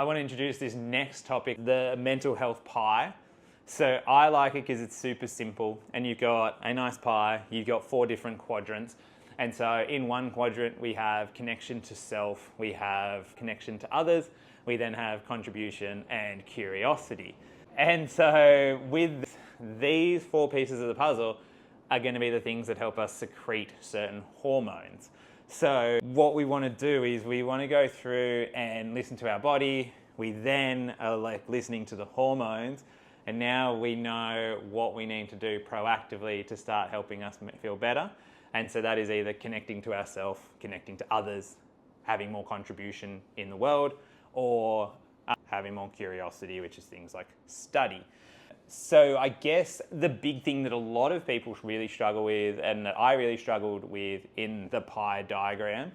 I want to introduce this next topic, the mental health pie. So I like it because it's super simple, and you've got a nice pie, you've got 4 different quadrants. And so in one quadrant, we have connection to self, we have connection to others, we then have contribution and curiosity. And so with these 4 pieces of the puzzle are going to be the things that help us secrete certain hormones. So what we want to do is we want to go through and listen to our body. We then are listening to the hormones, and now we know what we need to do proactively to start helping us feel better. And so that is either connecting to ourselves, connecting to others, having more contribution in the world, or having more curiosity, which is things like study. So I guess the big thing that a lot of people really struggle with, and that I really struggled with in the pie diagram,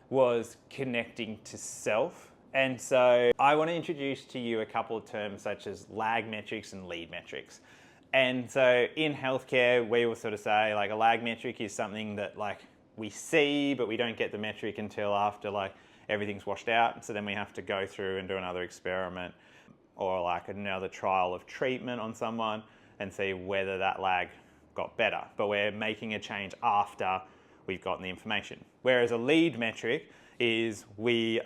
was connecting to self. And so I want to introduce to you a couple of terms such as lag metrics and lead metrics. And so in healthcare, we will sort of say like a lag metric is something that we see, but we don't get the metric until after everything's washed out. So then we have to go through and do another experiment or another trial of treatment on someone and see whether that lag got better. But we're making a change after we've gotten the information. Whereas a lead metric is we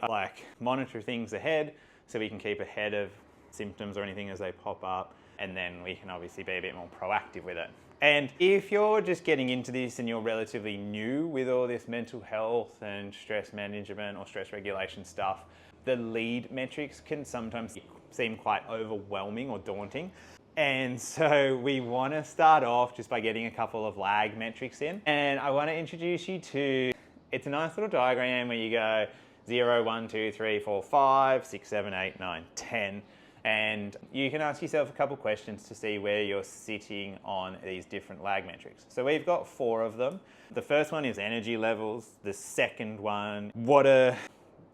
monitor things ahead so we can keep ahead of symptoms or anything as they pop up, and then we can obviously be a bit more proactive with it. And if you're just getting into this and you're relatively new with all this mental health and stress management or stress regulation stuff, the lead metrics can sometimes seem quite overwhelming or daunting. And so we want to start off just by getting a couple of lag metrics in. And I want to introduce you to, it's a nice little diagram where you go 0, 1, 2, 3, 4, 5, 6, 7, 8, 9, 10. And you can ask yourself a couple questions to see where you're sitting on these different lag metrics. So we've got 4 of them. The first one is energy levels. The second one,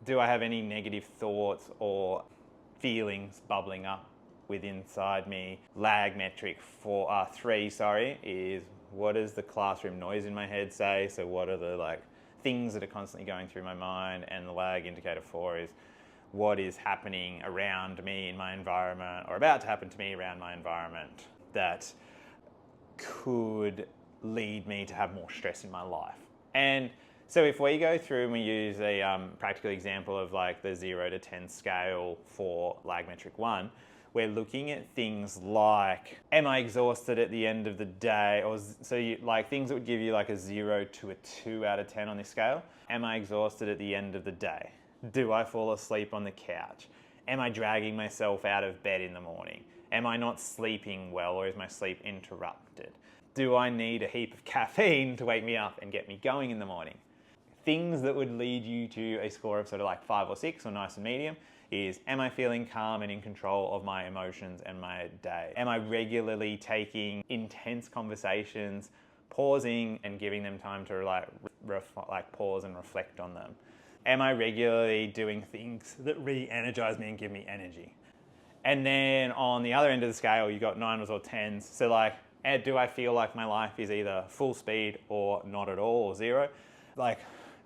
do I have any negative thoughts or feelings bubbling up inside me? Lag metric 3 is what does the classroom noise in my head say? So what are the things that are constantly going through my mind? And the lag indicator 4 is what is happening around me in my environment or about to happen to me around my environment that could lead me to have more stress in my life. And so if we go through and we use a practical example of the 0 to 10 scale for lag metric 1, we're looking at things like, am I exhausted at the end of the day? Or things that would give you a 0 to a 2 out of 10 on this scale. Am I exhausted at the end of the day? Do I fall asleep on the couch? Am I dragging myself out of bed in the morning? Am I not sleeping well, or is my sleep interrupted? Do I need a heap of caffeine to wake me up and get me going in the morning? Things that would lead you to a score of 5 or 6 or nice and medium is, am I feeling calm and in control of my emotions and my day? Am I regularly taking intense conversations, pausing and giving them time to pause and reflect on them? Am I regularly doing things that re-energize me and give me energy? And then on the other end of the scale, you've got 9s or 10s. So do I feel like my life is either full speed or not at all, or 0?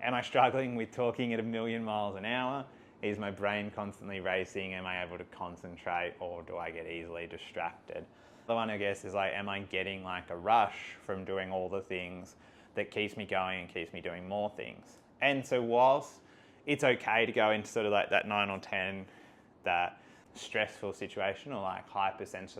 Am I struggling with talking at 1,000,000 miles an hour? Is my brain constantly racing? Am I able to concentrate, or do I get easily distracted? The one, I guess, is am I getting a rush from doing all the things that keeps me going and keeps me doing more things? And so whilst it's okay to go into that 9 or 10, that stressful situation or hyper sense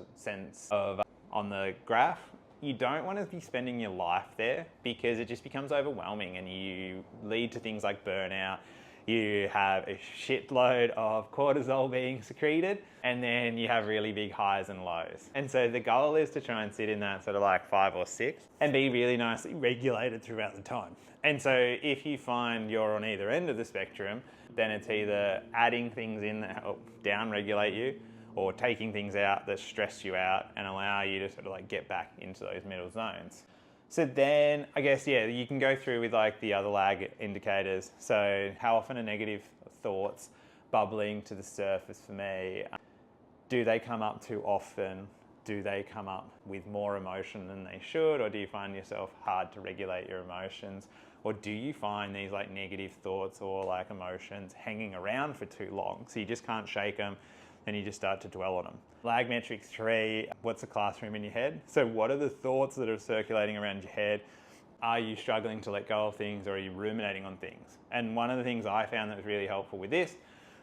of on the graph, you don't want to be spending your life there, because it just becomes overwhelming and you lead to things like burnout. You have a shitload of cortisol being secreted, and then you have really big highs and lows. And so the goal is to try and sit in that 5 or 6 and be really nicely regulated throughout the time. And so if you find you're on either end of the spectrum, then it's either adding things in that help down-regulate you, or taking things out that stress you out and allow you to get back into those middle zones. So then, I guess, you can go through with the other lag indicators. So how often are negative thoughts bubbling to the surface for me? Do they come up too often? Do they come up with more emotion than they should? Or do you find yourself hard to regulate your emotions? Or do you find these like negative thoughts or like emotions hanging around for too long? So you just can't shake them and you just start to dwell on them. Lag metric 3, what's a classroom in your head? So what are the thoughts that are circulating around your head? Are you struggling to let go of things, or are you ruminating on things? And one of the things I found that was really helpful with this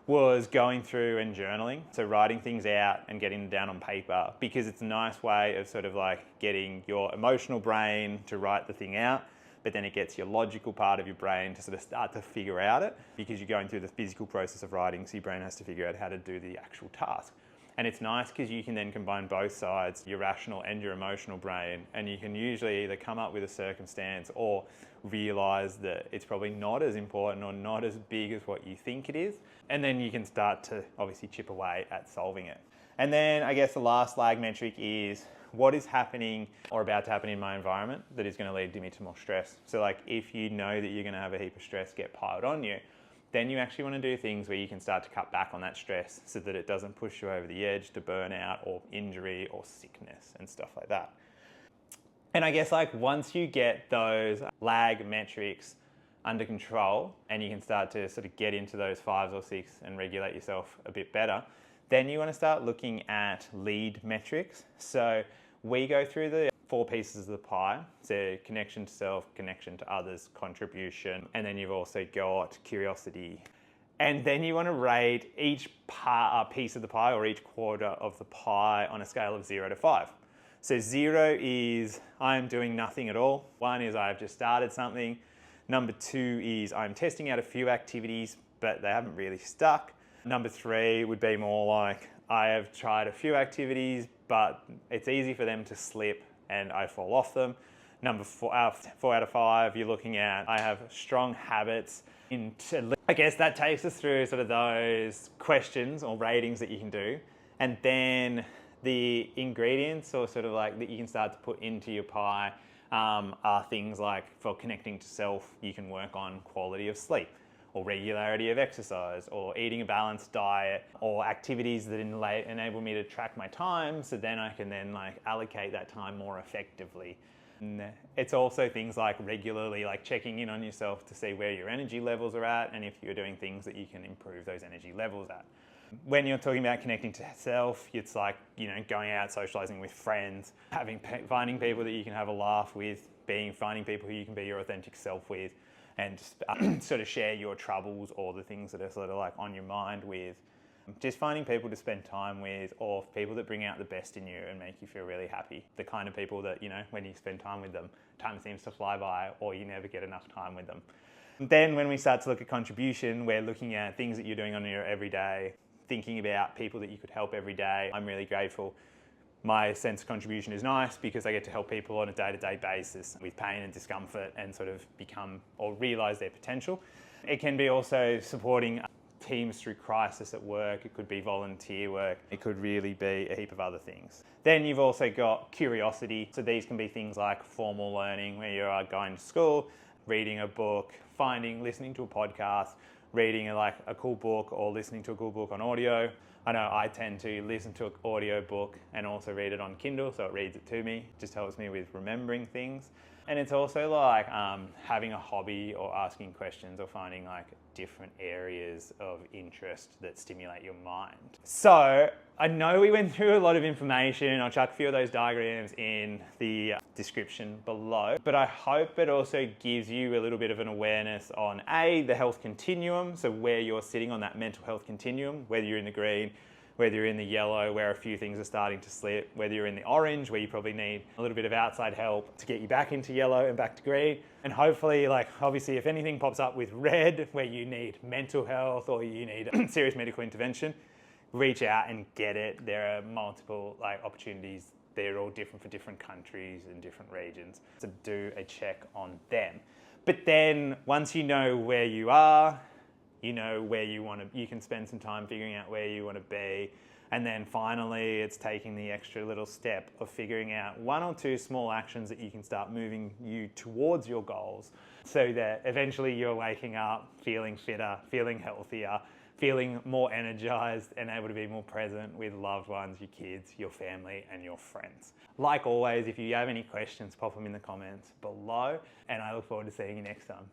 was going through and journaling. So writing things out and getting them down on paper, because it's a nice way of sort of like getting your emotional brain to write the thing out, but then it gets your logical part of your brain to sort of start to figure out it, because you're going through the physical process of writing, so your brain has to figure out how to do the actual task. And it's nice because you can then combine both sides, your rational and your emotional brain, and you can usually either come up with a circumstance or realize that it's probably not as important or not as big as what you think it is. And then you can start to obviously chip away at solving it. And then I guess the last lag metric is what is happening or about to happen in my environment that is going to lead me to more stress. So like if you know that you're going to have a heap of stress get piled on you, then you actually want to do things where you can start to cut back on that stress so that it doesn't push you over the edge to burnout or injury or sickness and stuff like that. And I guess like once you get those lag metrics under control and you can start to sort of get into those 5s or 6 and regulate yourself a bit better, then you want to start looking at lead metrics. So we go through the 4 pieces of the pie. So connection to self, connection to others, contribution, and then you've also got curiosity. And then you want to rate each piece of the pie or each quarter of the pie on a scale of 0 to 5. So 0 is I'm doing nothing at all. 1 is I've just started something. Number 2 is I'm testing out a few activities, but they haven't really stuck. Number 3 would be more like I have tried a few activities, but it's easy for them to slip and I fall off them. Number 4 out of 5, you're looking at I have strong habits. I guess that takes us through sort of those questions or ratings that you can do. And then the ingredients or sort of like that you can start to put into your pie are things like for connecting to self, you can work on quality of sleep, or regularity of exercise, or eating a balanced diet, or activities that enable me to track my time so then I can then like allocate that time more effectively. And it's also things like regularly like checking in on yourself to see where your energy levels are at and if you're doing things that you can improve those energy levels at. When you're talking about connecting to self, it's like, you know, going out, socializing with friends, finding people that you can have a laugh with, finding people who you can be your authentic self with, and sort of share your troubles or the things that are sort of like on your mind with. Just finding people to spend time with, or people that bring out the best in you and make you feel really happy. The kind of people that, you know, when you spend time with them, time seems to fly by or you never get enough time with them. Then when we start to look at contribution, we're looking at things that you're doing on your everyday, thinking about people that you could help every day. I'm really grateful. My sense of contribution is nice because I get to help people on a day-to-day basis with pain and discomfort and sort of become or realise their potential. It can be also supporting teams through crisis at work. It could be volunteer work. It could really be a heap of other things. Then you've also got curiosity. So these can be things like formal learning, where you are going to school, reading a book, listening to a podcast, reading a cool book or listening to a cool book on audio. I know I tend to listen to an audio book and also read it on Kindle, so it reads it to me. It just helps me with remembering things. And it's also like having a hobby or asking questions or finding like different areas of interest that stimulate your mind. So I know we went through a lot of information. I'll chuck a few of those diagrams in the description below, but I hope it also gives you a little bit of an awareness on the health continuum. So where you're sitting on that mental health continuum, whether you're in the green, whether you're in the yellow, where a few things are starting to slip, whether you're in the orange, where you probably need a little bit of outside help to get you back into yellow and back to green. And hopefully, obviously, if anything pops up with red, where you need mental health or you need serious medical intervention, reach out and get it. There are multiple opportunities. They're all different for different countries and different regions. So do a check on them. But then once you know where you are, you know where you want to, you can spend some time figuring out where you want to be. And then finally, it's taking the extra little step of figuring out 1 or 2 small actions that you can start moving you towards your goals so that eventually you're waking up feeling fitter, feeling healthier, feeling more energized and able to be more present with loved ones, your kids, your family, and your friends. Like always, if you have any questions, pop them in the comments below, and I look forward to seeing you next time.